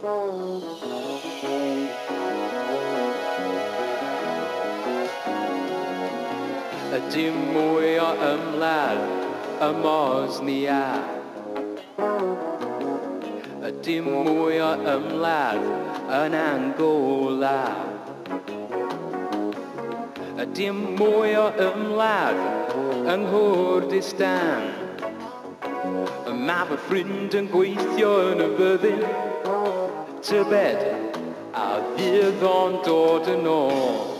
Dim mwy o ymladd y Mosnia. Dim mwy o ymladd yn Angola. Dim mwy o ymladd yng Nghwrdistan. Mae fy ffrind yn gweithio yn y fyddin Tybed a fydd o'n dod yn ôl.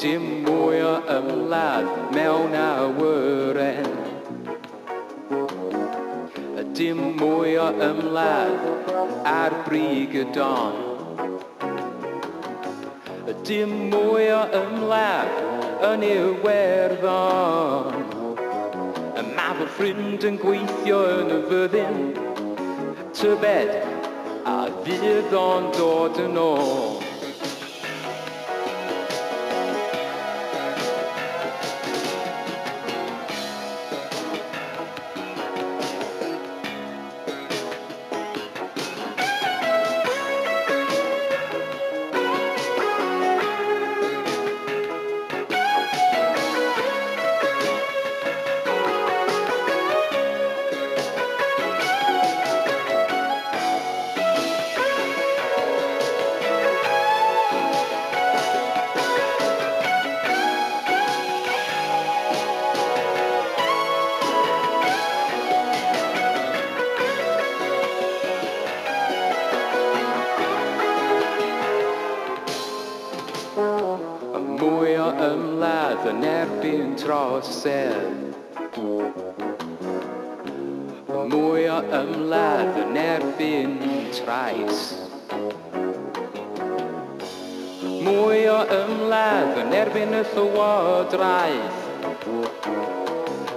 Dim mwy o ymladd mewn awyren. Dim mwy o ymladd ar brig y don. Dim mwy o ymladd yn Iwerddon. Mae fy ffrind yn gweithio yn y fyddin Tybed a fydd o'n dod yn ôl. Mwy o ymladd yn erbyn trosedd. Mwy o ymladd yn erbyn trais. Mwy o ymladd yn erbyn y llywodraeth.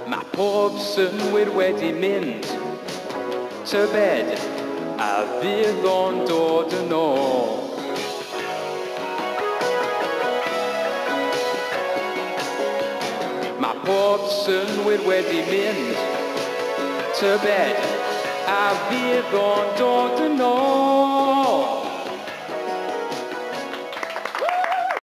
Mae pob synwyr wedi mynd Tybed a fydd o'n dod yn ôl. Mae pob synwyr wedi mynd Tybed a fydd o'n dod